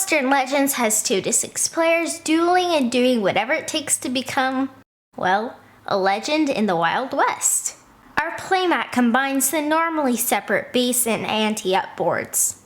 Western Legends has 2 to 6 players dueling and doing whatever it takes to become, well, a legend in the Wild West. Our playmat combines the normally separate base and ante-up boards.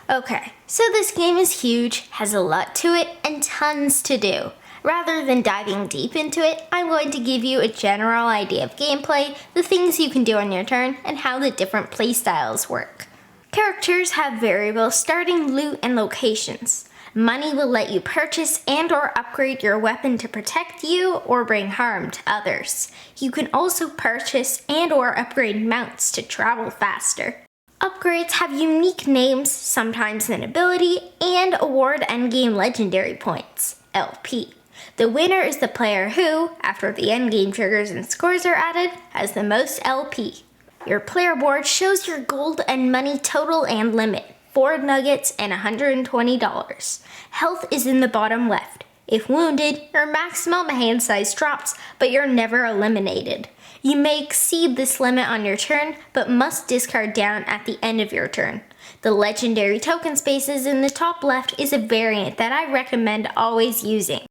Okay, so this game is huge, has a lot to it, and tons to do. Rather than diving deep into it, I'm going to give you a general idea of gameplay, the things you can do on your turn, and how the different playstyles work. Characters have variable starting loot and locations. Money will let you purchase and or upgrade your weapon to protect you or bring harm to others. You can also purchase and or upgrade mounts to travel faster. Upgrades have unique names, sometimes an ability, and award endgame legendary points, LP. The winner is the player who, after the endgame triggers and scores are added, has the most LP. Your player board shows your gold and money total and limit, 4 nuggets and $120. Health is in the bottom left. If wounded, your maximum hand size drops, but you're never eliminated. You may exceed this limit on your turn, but must discard down at the end of your turn. The legendary token spaces in the top left is a variant that I recommend always using.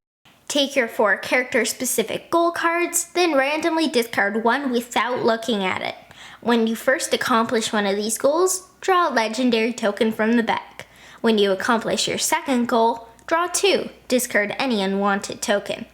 Take your 4 character-specific goal cards, then randomly discard 1 without looking at it. When you first accomplish one of these goals, draw a legendary token from the back. When you accomplish your second goal, draw 2, discard any unwanted token.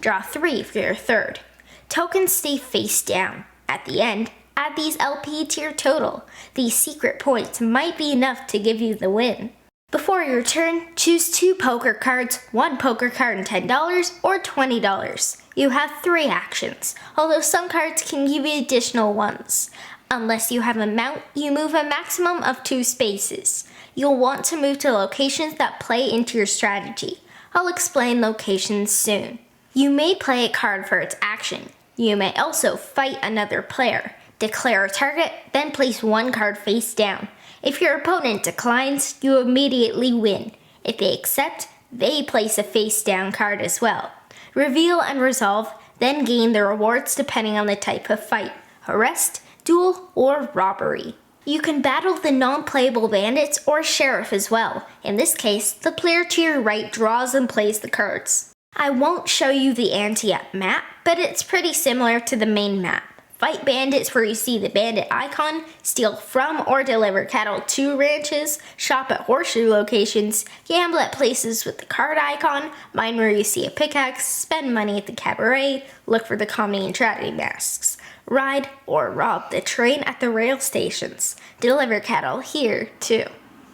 Draw 3 for your third. Tokens stay face down. At the end, add these LP to your total. These secret points might be enough to give you the win. Before your turn, choose 2 poker cards, 1 poker card and $10 or $20. You have 3 actions, although some cards can give you additional ones. Unless you have a mount, you move a maximum of 2 spaces. You'll want to move to locations that play into your strategy. I'll explain locations soon. You may play a card for its action. You may also fight another player. Declare a target, then place 1 card face down. If your opponent declines, you immediately win. If they accept, they place a face down card as well. Reveal and resolve, then gain the rewards depending on the type of fight. Arrest, duel, or robbery. You can battle the non-playable bandits or sheriff as well. In this case, the player to your right draws and plays the cards. I won't show you the ante-up map, but it's pretty similar to the main map. Fight bandits where you see the bandit icon, steal from or deliver cattle to ranches, shop at horseshoe locations, gamble at places with the card icon, mine where you see a pickaxe, spend money at the cabaret, look for the comedy and tragedy masks, ride or rob the train at the rail stations, deliver cattle here too.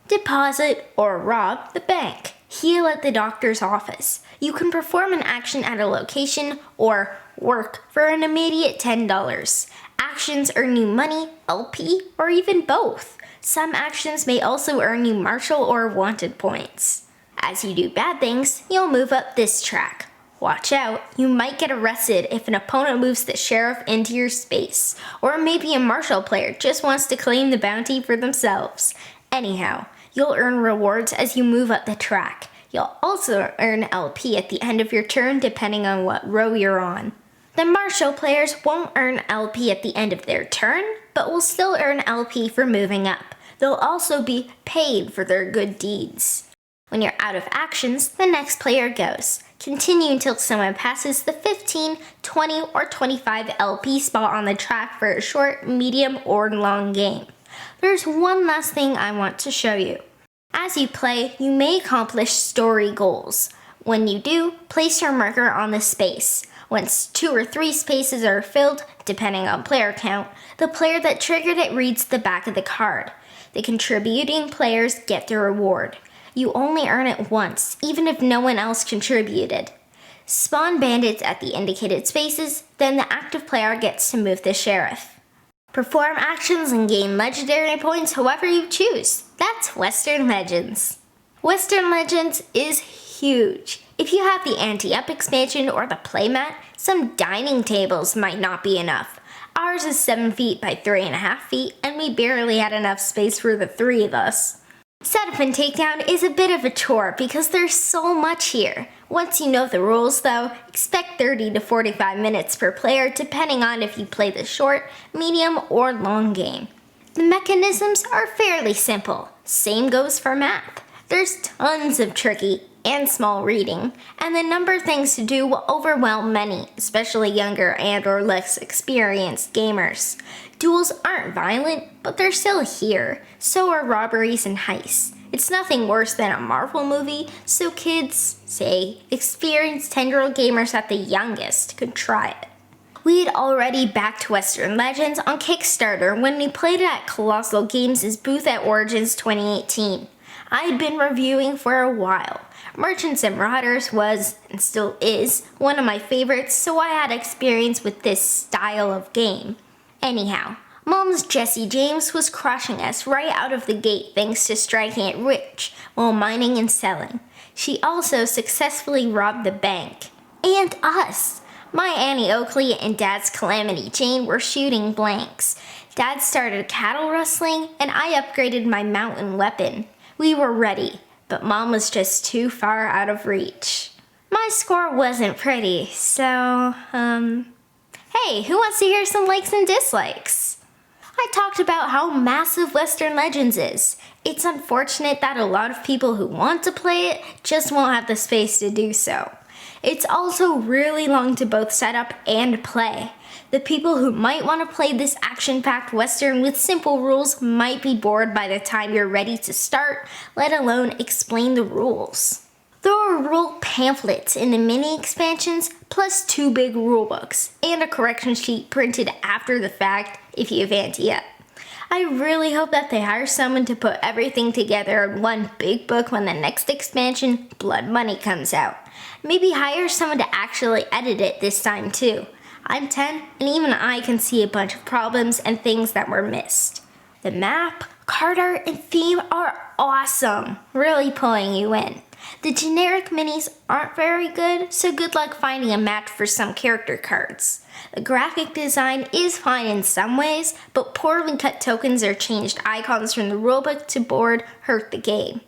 Deposit or rob the bank, heal at the doctor's office. You can perform an action at a location or work for an immediate $10. Actions earn you money, LP, or even both. Some actions may also earn you marshal or wanted points. As you do bad things, you'll move up this track. Watch out, you might get arrested if an opponent moves the sheriff into your space, or maybe a marshal player just wants to claim the bounty for themselves. Anyhow, you'll earn rewards as you move up the track. You'll also earn LP at the end of your turn depending on what row you're on. The marshal players won't earn LP at the end of their turn, but will still earn LP for moving up. They'll also be paid for their good deeds. When you're out of actions, the next player goes. Continue until someone passes the 15, 20, or 25 LP spot on the track for a short, medium, or long game. There's one last thing I want to show you. As you play, you may accomplish story goals. When you do, place your marker on the space. Once 2 or 3 spaces are filled, depending on player count, the player that triggered it reads the back of the card. The contributing players get the reward. You only earn it once, even if no one else contributed. Spawn bandits at the indicated spaces, then the active player gets to move the sheriff. Perform actions and gain legendary points however you choose. That's Western Legends. Western Legends is huge. If you have the ante-up expansion or the playmat, some dining tables might not be enough. Ours is 7 feet by 3.5 feet, and we barely had enough space for the 3 of us. Setup and takedown is a bit of a chore because there's so much here. Once you know the rules though, expect 30 to 45 minutes per player depending on if you play the short, medium, or long game. The mechanisms are fairly simple. Same goes for map. There's tons of tricky and small reading, and the number of things to do will overwhelm many, especially younger and or less experienced gamers. Duels aren't violent, but they're still here. So are robberies and heists. It's nothing worse than a Marvel movie, so kids, say, experienced 10-year-old gamers at the youngest could try it. We had already backed Western Legends on Kickstarter when we played it at Colossal Games' booth at Origins 2018. I had been reviewing for a while. Merchants and Marauders was, and still is, one of my favorites, so I had experience with this style of game. Anyhow, Mom's Jesse James was crushing us right out of the gate thanks to striking it rich while mining and selling. She also successfully robbed the bank. And us! My Annie Oakley and Dad's Calamity Jane were shooting blanks. Dad started cattle rustling, and I upgraded my mountain weapon. We were ready, but Mom was just too far out of reach. My score wasn't pretty, so, hey, who wants to hear some likes and dislikes? I talked about how massive Western Legends is. It's unfortunate that a lot of people who want to play it just won't have the space to do so. It's also really long to both set up and play. The people who might want to play this action-packed Western with simple rules might be bored by the time you're ready to start, let alone explain the rules. There are rule pamphlets in the mini expansions, plus 2 big rulebooks, and a correction sheet printed after the fact if you have ante up. I really hope that they hire someone to put everything together in one big book when the next expansion, Blood Money, comes out. Maybe hire someone to actually edit it this time too. I'm 10, and even I can see a bunch of problems and things that were missed. The map, card art, and theme are awesome, really pulling you in. The generic minis aren't very good, so good luck finding a match for some character cards. The graphic design is fine in some ways, but poorly cut tokens or changed icons from the rulebook to board hurt the game.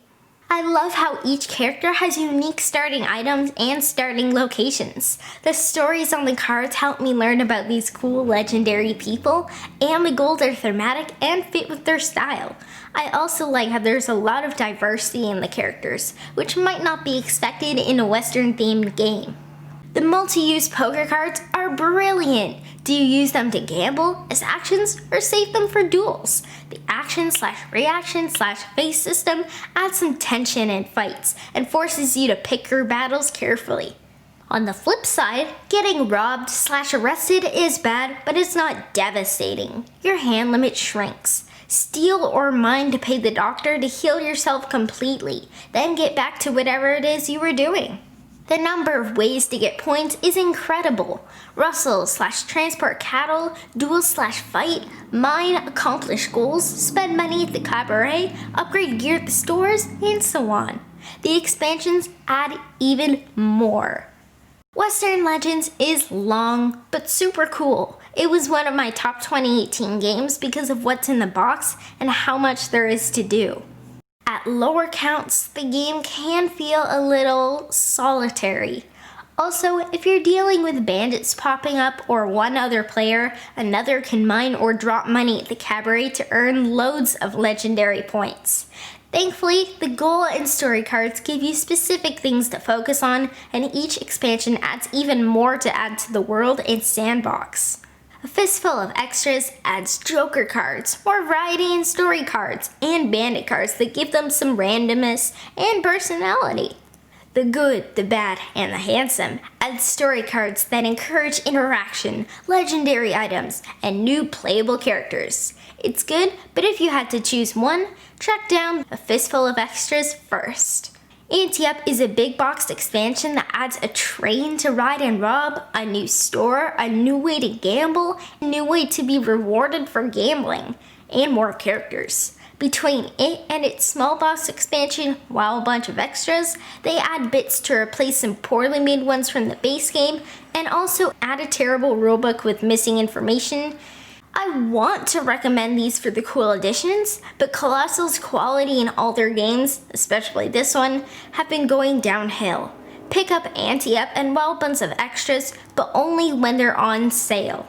I love how each character has unique starting items and starting locations. The stories on the cards help me learn about these cool legendary people, and the gold are thematic and fit with their style. I also like how there's a lot of diversity in the characters, which might not be expected in a Western-themed game. The multi-use poker cards are brilliant. Do you use them to gamble, as actions, or save them for duels? The action/reaction/face system adds some tension in fights and forces you to pick your battles carefully. On the flip side, getting robbed/arrested is bad, but it's not devastating. Your hand limit shrinks. Steal or mine to pay the doctor to heal yourself completely, then get back to whatever it is you were doing. The number of ways to get points is incredible. Rustle/transport cattle, duel/fight, mine, accomplish goals, spend money at the cabaret, upgrade gear at the stores, and so on. The expansions add even more. Western Legends is long, but super cool. It was one of my top 2018 games because of what's in the box and how much there is to do. At lower counts, the game can feel a little solitary. Also, if you're dealing with bandits popping up or one other player, another can mine or drop money at the cabaret to earn loads of legendary points. Thankfully, the goal and story cards give you specific things to focus on, and each expansion adds even more to add to the world and sandbox. A Fistful of Extras adds Joker cards, more variety in story cards, and bandit cards that give them some randomness and personality. The Good, the Bad, and the Handsome adds story cards that encourage interaction, legendary items, and new playable characters. It's good, but if you had to choose one, track down A Fistful of Extras first. Ante Up is a big boxed expansion that adds a train to ride and rob, a new store, a new way to gamble, a new way to be rewarded for gambling, and more characters. Between it and its small box expansion, while a bunch of extras, they add bits to replace some poorly made ones from the base game, and also add a terrible rulebook with missing information. I want to recommend these for the cool additions, but Colossal's quality in all their games, especially this one, have been going downhill. Pick up Ante Up and Wild Bunch of Extras, but only when they're on sale.